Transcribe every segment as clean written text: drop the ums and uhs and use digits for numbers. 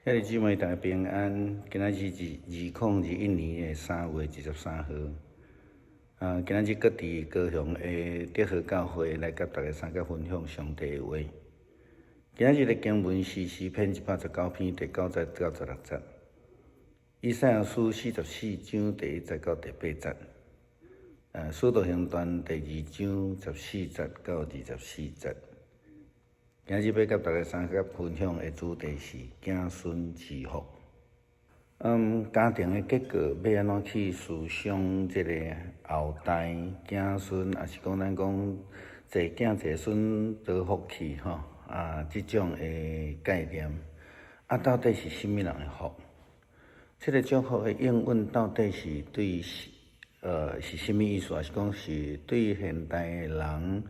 遐个姊妹大家平安，今仔日2021年的3月23号，今仔日搁伫高雄的德和教会来甲大家三甲分享上帝的话。今仔日的经文是诗篇119篇第9节到16节，以赛亚书44章第1节到第8节，使徒行传第2章14节到24节。今日要甲大家三甲分享的主题是子孙之福。家庭的结构要安怎去思想这个后代子孙，也是讲咱讲济囝济孙得福气吼这种的概念到底是甚物人的福？这个祝福的应允到底是对是甚物意思？还是讲是对现代的人？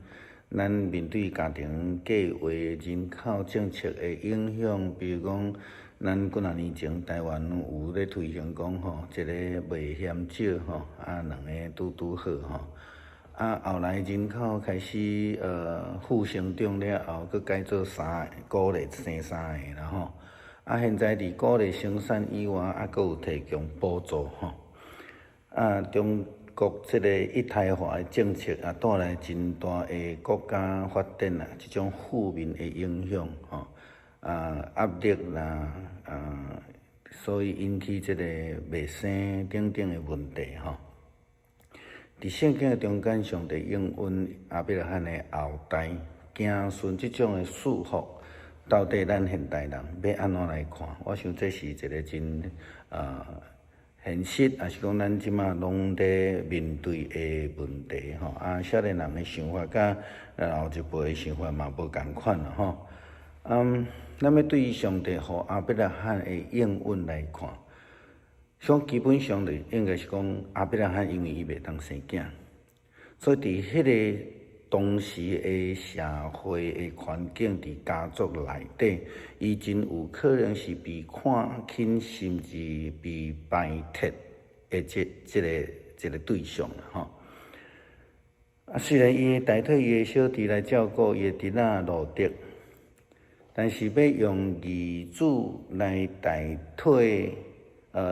咱面对家庭计划、人口政策的影响，比如讲，咱几啊年前台湾有咧推行讲一个袂嫌少两个拄好后来人口开始负成长了后，佮改做3个，鼓励生3个啦现在伫鼓励生产以外，佮有提供补助中国这个一胎化的政策带来真大的国家发展这种负面的影响压力啦所以引起这个袂生等等的问题伫圣经的中间，上帝应允亚伯拉罕的后代子孙这种的祝福，到底咱现代人要安怎来看？我想这是一个真现实，也是讲咱即马拢在面对的问题少年人的想法甲后一辈的想法嘛无共款啦咱要对于上帝互亚伯拉罕的应允来看，基本上就应该是讲亚伯拉罕因为伊袂当生囝，所以伫迄个当时的社会的环境，伫家族内底，伊真有可能是被看轻，甚至被排斥的这个对象虽然伊会代替伊的小弟来照顾伊的侄仔路德，但是要用儿子来代替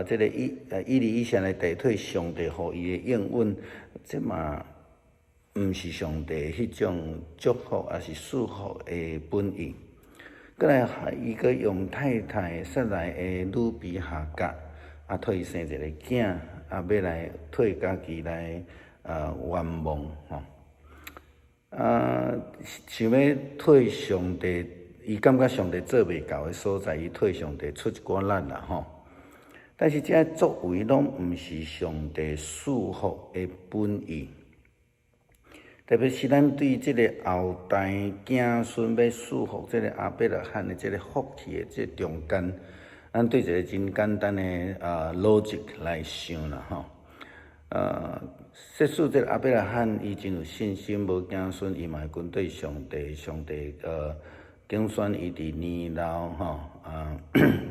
这个以利以下来代替上帝互伊的应允，这嘛毋是上帝迄种祝福，也是祝福的本意。过来，伊阁用太太撒来的女婢夏甲替伊生一个囝，要来替家己来愿望想要替上帝，伊感觉上帝做袂到的所在，伊替上帝出一寡力啦但是这作为拢毋是上帝祝福的本意。特别是咱对这个后代子孙要祝福这个亚伯拉罕的这个福气的这中间，咱对一个真简单的逻辑来想啦说使这个亚伯拉罕伊真有信心，无子孙伊嘛会跟对上帝拣选伊伫年老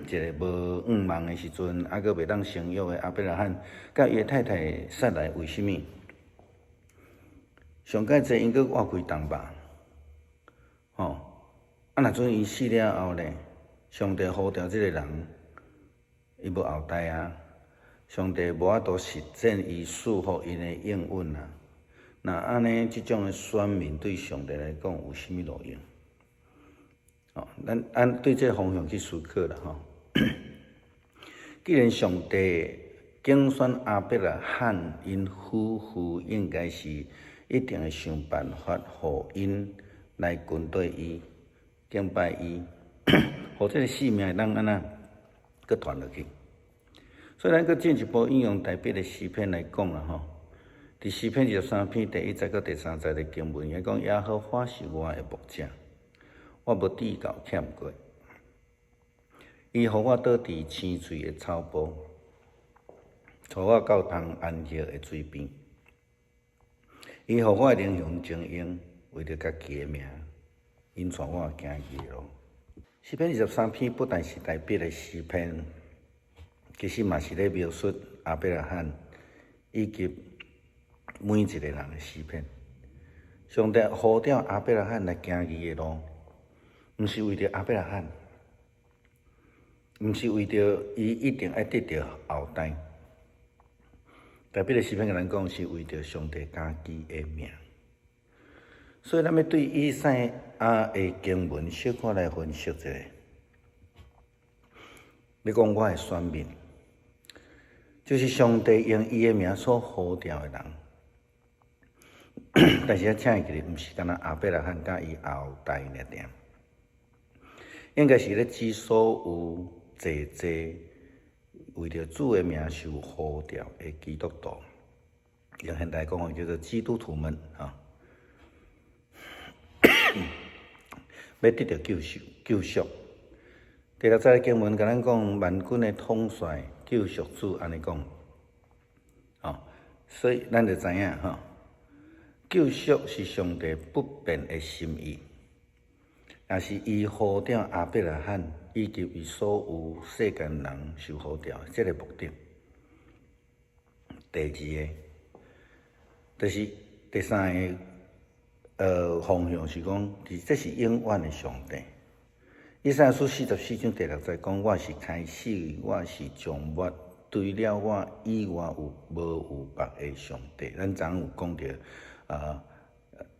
一个无五梦的时阵，阁袂当生育的亚伯拉罕，甲伊的太太撒来，为什么？上介济因阁活开重吧若阵伊死了后呢，上帝呼召这个人，伊无后代上帝无法度实践伊祝福因的应允那安尼这种的选民对上帝来讲有甚物路用？咱按对这个方向去思考啦既然上帝拣选亚伯拉罕，因夫妇应该是一定会想办法，互因来跟对伊、敬拜伊，互这个性命能安那搁传落去。所以咱搁进一步引用台北的诗篇来讲啦伫诗篇23篇第1节到第3节的经文，伊讲耶和华是我的牧者，我无地够欠过。伊互我倒伫青翠的草坡，带我到通安歇的水边。伊互我的灵魂静养，为着家己的名，因带我行义路。诗篇23篇不但是台北的诗篇，其实嘛是咧描述亚伯拉罕以及每一个人的诗篇。上帝呼召亚伯拉罕来行义的路，毋是为着亚伯拉罕，毋是为着伊一定爱得到后代。特别的诗篇甲咱讲，是为着上帝家己的名。所以，咱要对以赛亚的经文小可来分析一下。要讲我的选民，就是上帝用伊的名所呼召的人。但是请伊记哩，毋是干那亚伯拉罕甲伊后代尔点，应该是咧指所有济为着主的名受呼召的基督徒，用现代讲法叫做基督徒们啊，要得到救赎。第六节经文甲咱讲，万军的统帅救赎主安尼讲，所以咱就知影救赎是上帝不变的心意，也是伊呼召亚伯拉罕以及伊所有世间人受呼召这个目的。第二个，就是第三个方向是讲，这是永远的上帝。以赛亚书44章第6节讲：我是开始，我是终末，除了我以外无有别的上帝。咱昨有讲到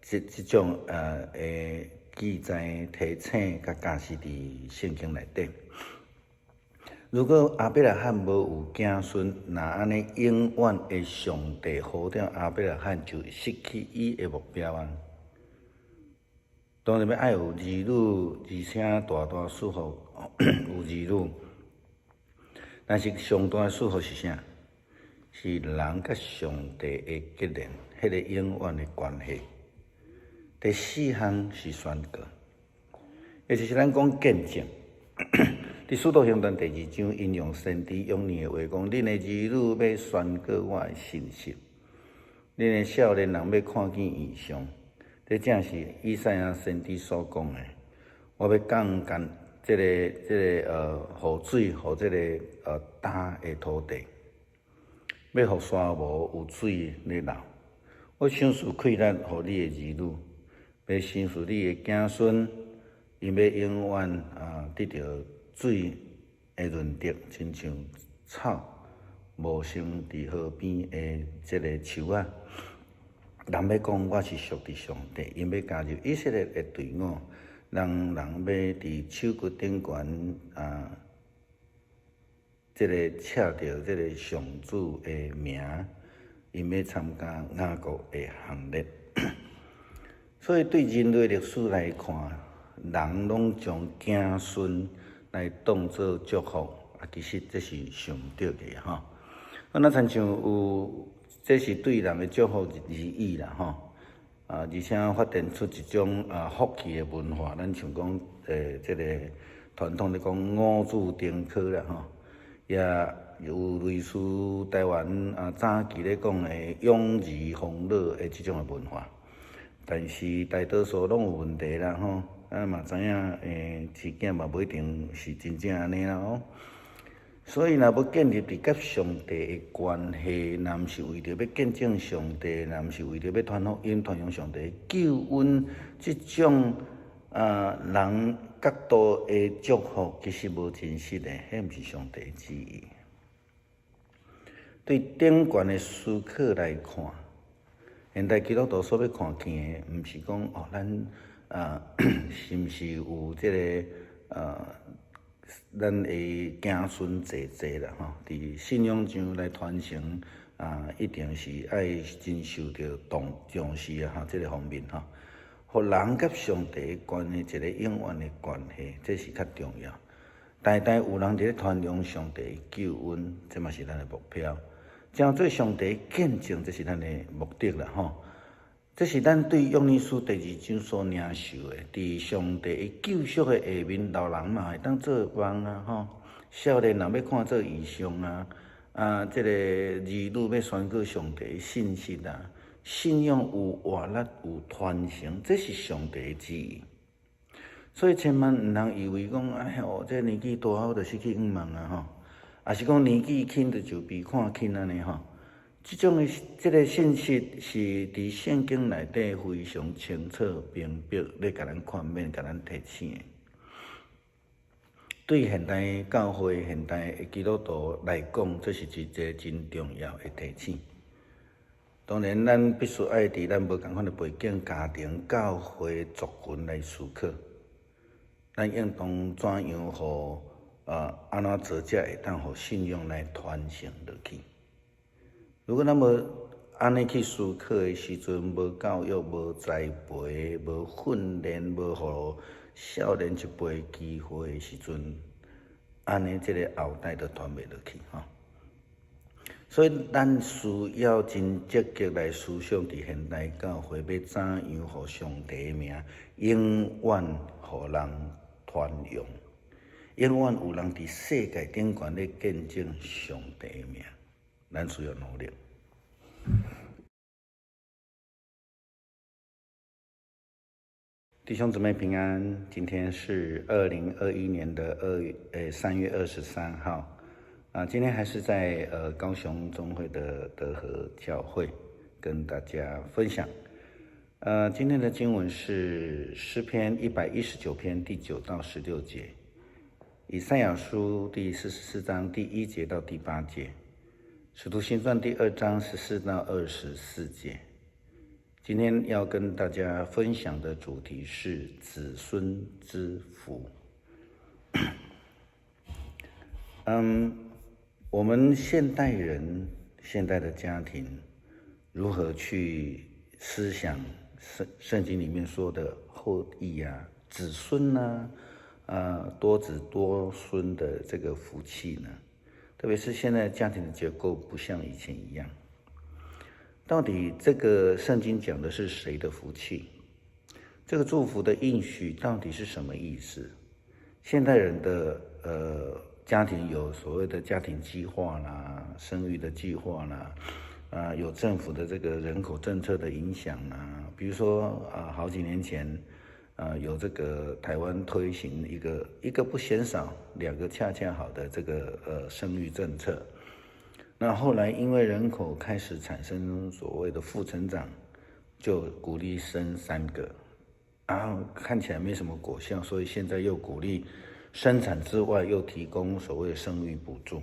这种记载提醒甲解释伫圣经内底。如果亚伯拉罕无有子孙，那安尼永远的上帝呼召亚伯拉罕就失去伊的目标啊！当然要爱有儿女，而且大大祝福有儿女。但是上大的祝福是啥？是人甲上帝的结连，迄个永远的关系。第四项是宣告，也就是咱讲见证。伫使徒行传第2章引用先知约珥的话讲：恁的儿女要宣告我的信息，恁的少年人要看见异象。这正是以赛亚先知所讲的。我要降甘这个雨水，互这个干的土地，要互沙漠有水咧流。我赏赐快乐，互你的儿女，要赏赐你的子孙，因要永远得到水的润泽，亲像草无生伫河边的这个树啊。人要讲我是属于上帝，因要加入以色列的队伍，人要伫手骨顶悬这个插着这个上主的名，因要参加雅各的行列。所以对人类历史来看，人拢将子孙来当作祝福，其实这是上对的吼。那亲像有。这是对人的祝福而已啦，而且发展出一种福气的文化。咱像讲这个传统咧讲五子登科啦，也有类似台湾早期咧讲的养儿防老的这种的文化。但是大多数拢有问题啦，咱嘛知影事件嘛不一定是真正安尼啦，所以，若要建立伫甲上帝的关系，若毋是为着要见证上帝，若毋是为着要传福音、传扬上帝救恩，即种人角度的祝福，其实无真实的，迄毋是上帝的旨意。对顶悬的思考来看，现代基督徒所要看见的，毋是讲咱是毋是有这个咱的子孙济啦伫信仰上来传承一定是爱真受到重视这个方面互人甲上帝的关系一个永远的关系，这是较重要。代代有人伫咧传扬上帝的救恩，这嘛是咱的目标。正做上帝的见证，这是咱的目的啦这是咱对约珥书第2章所领受的，伫上帝的救赎的下面，老人嘛会当做梦少年人要看做异象这个儿女要宣告上帝的信息信仰有活力有传承，这是上帝的旨意。所以千万毋通以为讲这年纪大后就失去愿望也是讲年纪轻就被看轻安尼这种的这个信息是伫圣经内底非常清楚明白，咧甲咱看免甲咱提醒的。对现代教会、现代的基督徒来讲，这是一个真重要的提醒。当然，咱必须爱伫咱无共款的背景、家庭、教会、族群来思考，咱应当怎样互安怎做才会当互信仰来传承落去。如果咱无安尼去思考的时阵，无教育、无栽培、无训练、无互少年一辈机会的时阵，安尼这个后代就传袂落去吼。所以，咱需要真积极来思想，伫现代教会要怎样互上帝的名永远互人传扬，永远有人伫世界顶悬咧见证上帝的名，咱需要努力。弟兄姊妹平安，今天是2021年的3月23号。今天还是在高雄中会的德和教会跟大家分享。今天的经文是诗篇119篇第9到16节，以赛亚书第44章第1节到第8节，使徒行传第2章14到24节。今天要跟大家分享的主题是子孙之福。我们现代人、现代的家庭如何去思想圣经里面说的后裔啊、子孙啊、多子多孙的这个福气呢？特别是现在家庭的结构不像以前一样，到底这个圣经讲的是谁的福气？这个祝福的应许到底是什么意思？现代人的家庭有所谓的家庭计划啦、生育的计划啦，有政府的这个人口政策的影响啦，比如说好几年前，有这个台湾推行一个不嫌少，2个恰恰好的这个生育政策。那后来因为人口开始产生所谓的负成长，就鼓励生3个，看起来没什么果效，所以现在又鼓励生产之外又提供所谓的生育补助。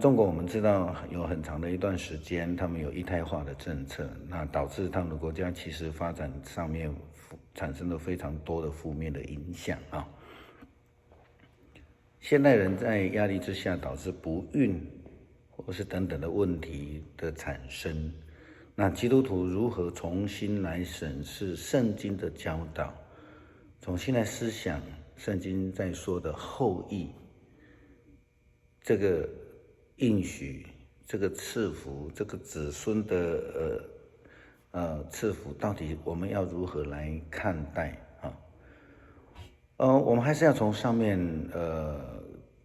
中国我们知道有很长的一段时间，他们有一胎化的政策，那导致他们的国家其实发展上面产生了非常多的负面的影响啊。现代人在压力之下导致不孕或是等等的问题的产生，那基督徒如何重新来审视圣经的教导，重新来思想圣经在说的后裔这个应许、这个赐福、这个子孙的赐福，到底我们要如何来看待啊？我们还是要从上面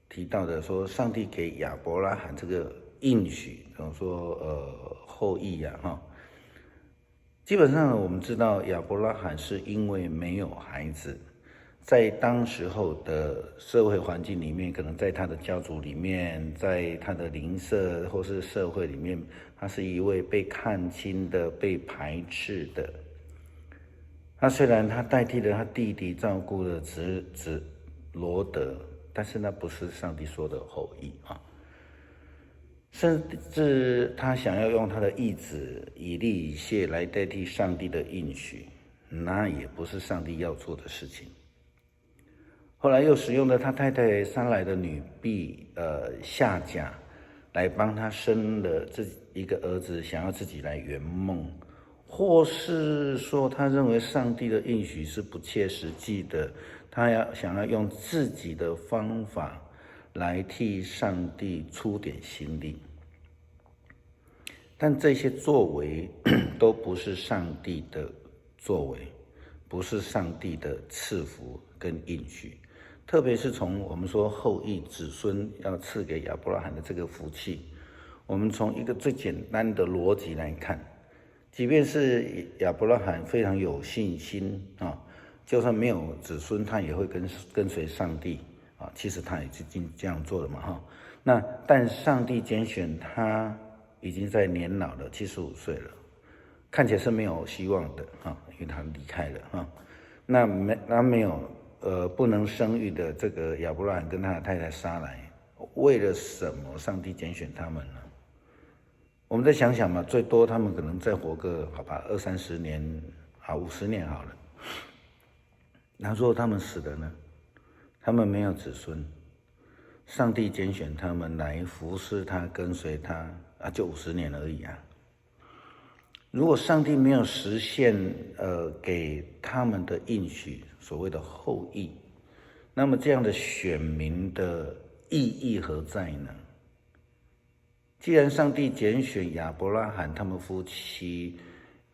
提到的说，上帝给亚伯拉罕这个应许，说后裔哈。基本上我们知道亚伯拉罕是因为没有孩子，在当时候的社会环境里面，可能在他的家族里面，在他的邻舍或是社会里面，他是一位被看轻的、被排斥的。他虽然他代替了他弟弟照顾了子罗德，但是那不是上帝说的后裔啊。甚至他想要用他的义子以利以谢来代替上帝的应许，那也不是上帝要做的事情。后来又使用了他太太生来的女婢夏甲来帮他生了一个儿子，想要自己来圆梦，或是说他认为上帝的应许是不切实际的，他想要用自己的方法来替上帝出点心力。但这些作为都不是上帝的作为，不是上帝的赐福跟应许。特别是从我们说后裔子孙要赐给亚伯拉罕的这个福气，我们从一个最简单的逻辑来看，即便是亚伯拉罕非常有信心啊，就算没有子孙，他也会跟随上帝啊。其实他已经这样做了嘛哈。但上帝拣选他已经在年老了，75岁了，看起来是没有希望的哈，因为他离开了哈。那没有不能生育的这个亚伯拉罕跟他的太太撒来，为了什么上帝拣选他们呢？我们再想想嘛，最多他们可能再活个好吧20-30年，好50年好了。然后他们死了呢？他们没有子孙，上帝拣选他们来服侍他，跟随他啊，就50年而已啊。如果上帝没有实现给他们的应许，所谓的后裔，那么这样的选民的意义何在呢？既然上帝拣选亚伯拉罕他们夫妻，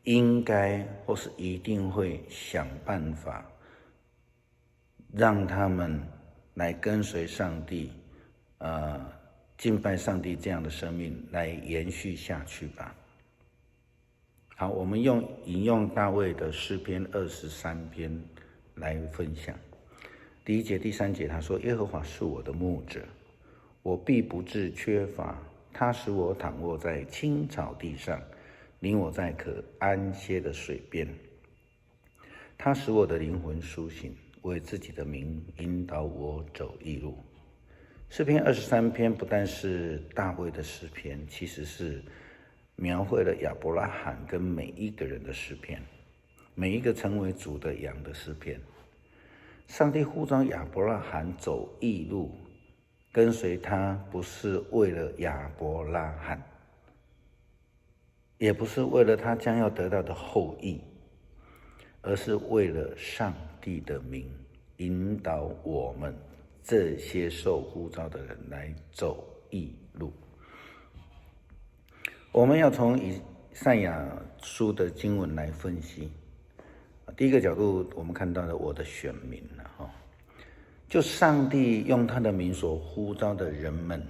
应该或是一定会想办法让他们来跟随上帝，敬拜上帝这样的生命来延续下去吧。好，我们引用大卫的诗篇23篇来分享。第1节、第3节，他说：“耶和华是我的牧者，我必不致缺乏。他使我躺卧在青草地上，领我在可安歇的水边。他使我的灵魂苏醒，为自己的名引导我走义路。”诗篇23篇不但是大卫的诗篇，其实是描绘了亚伯拉罕跟每一个人的诗篇，每一个成为主的羊的诗篇。上帝呼召亚伯拉罕走义路，跟随他，不是为了亚伯拉罕，也不是为了他将要得到的后裔，而是为了上帝的名，引导我们这些受呼召的人来走义路。我们要从以赛亚书的经文来分析。第一个角度，我们看到了我的选民，就上帝用他的名所呼召的人们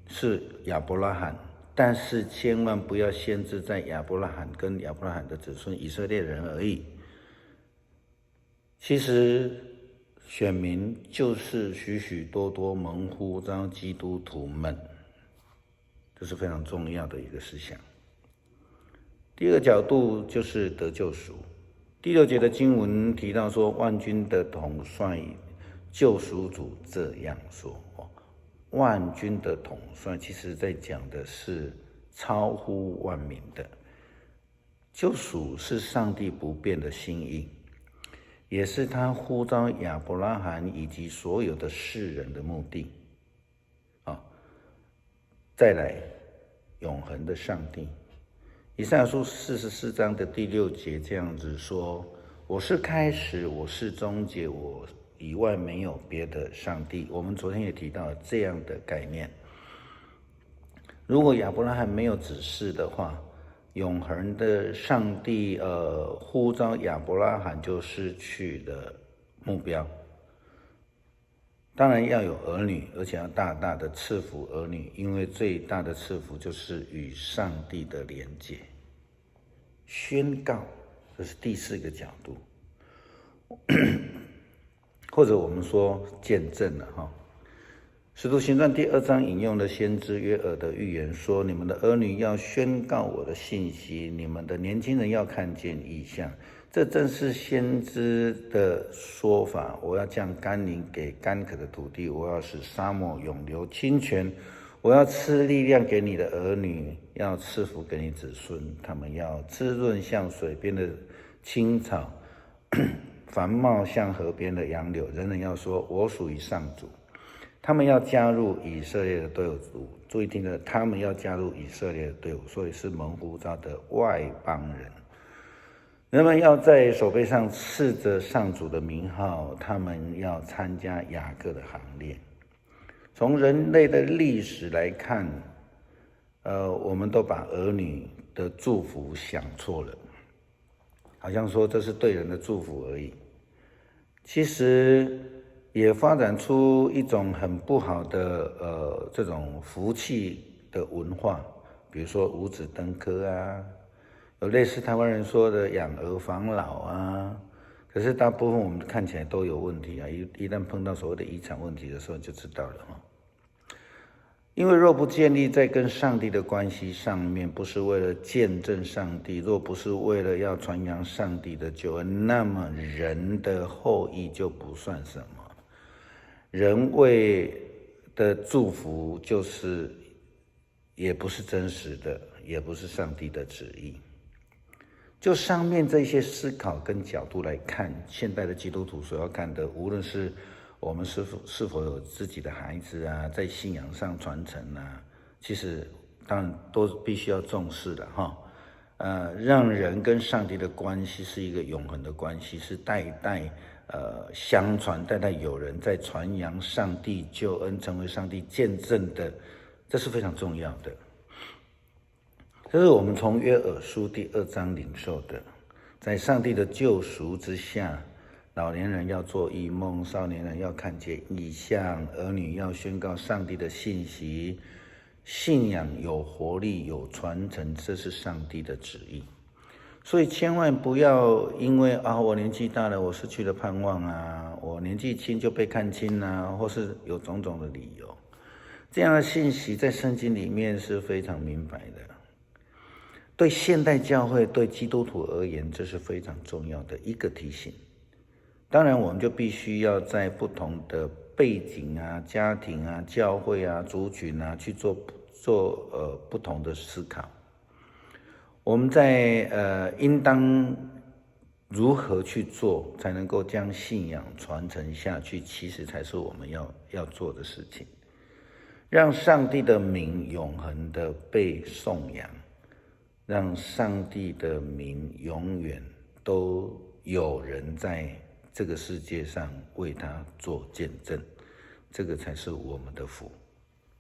是亚伯拉罕，但是千万不要限制在亚伯拉罕跟亚伯拉罕的子孙以色列人而已。其实选民就是许许多多蒙呼召基督徒们，这是非常重要的一个思想。第二个角度就是得救赎。第6节的经文提到说，万军的统帅救赎主这样说。万军的统帅其实在讲的是超乎万民的救赎，是上帝不变的心意，也是他呼召亚伯拉罕以及所有的世人的目的。再来，永恒的上帝。以赛亚书44章的第6节这样子说：“我是开始，我是终结，我以外没有别的上帝。”我们昨天也提到这样的概念。如果亚伯拉罕没有指示的话，永恒的上帝呼召亚伯拉罕就失去了目标。当然要有儿女，而且要大大的赐福儿女，因为最大的赐福就是与上帝的连结。宣告，这是第4个角度，或者我们说见证了哈。使徒行传第2章引用了先知约珥的预言说：“你们的儿女要宣告我的信息，你们的年轻人要看见异象。”这正是先知的说法。我要降甘霖给干渴的土地，我要使沙漠涌流清泉，我要赐力量给你的儿女，要赐福给你子孙，他们要滋润像水边的青草，繁茂像河边的杨柳。人人要说：“我属于上主。”他们要加入以色列的队伍。注意听着，他们要加入以色列的队伍，所以是蒙呼召的外邦人。人们要在手背上刺着上主的名号，他们要参加雅各的行列。从人类的历史来看，我们都把儿女的祝福想错了，好像说这是对人的祝福而已。其实也发展出一种很不好的这种福气的文化，比如说五子登科啊，有类似台湾人说的养儿防老啊，可是大部分我们看起来都有问题啊，一旦碰到所谓的遗产问题的时候就知道了。因为若不建立在跟上帝的关系上面，不是为了见证上帝，若不是为了要传扬上帝的救恩，那么人的后裔就不算什么。人为的祝福就是也不是真实的，也不是上帝的旨意。就上面这些思考跟角度来看，现代的基督徒所要看的，无论是我们是否有自己的孩子啊，在信仰上传承啊，其实当然都必须要重视的哈。让人跟上帝的关系是一个永恒的关系，是代代相传，代代有人在传扬上帝救恩，成为上帝见证的，这是非常重要的。这是我们从约珥书第2章领受的，在上帝的救赎之下，老年人要做异梦，少年人要看见异象，儿女要宣告上帝的信息，信仰有活力，有传承，这是上帝的旨意。所以千万不要因为我年纪大了，我失去了盼望啊，我年纪轻就被看轻啊，或是有种种的理由，这样的信息在圣经里面是非常明白的。对现代教会，对基督徒而言，这是非常重要的一个提醒。当然，我们就必须要在不同的背景啊、家庭啊、教会啊、族群啊去做不同的思考。我们在应当如何去做，才能够将信仰传承下去，其实才是我们要做的事情。让上帝的名永恒的被颂扬，让上帝的名永远都有人在这个世界上为他做见证，这个才是我们的福。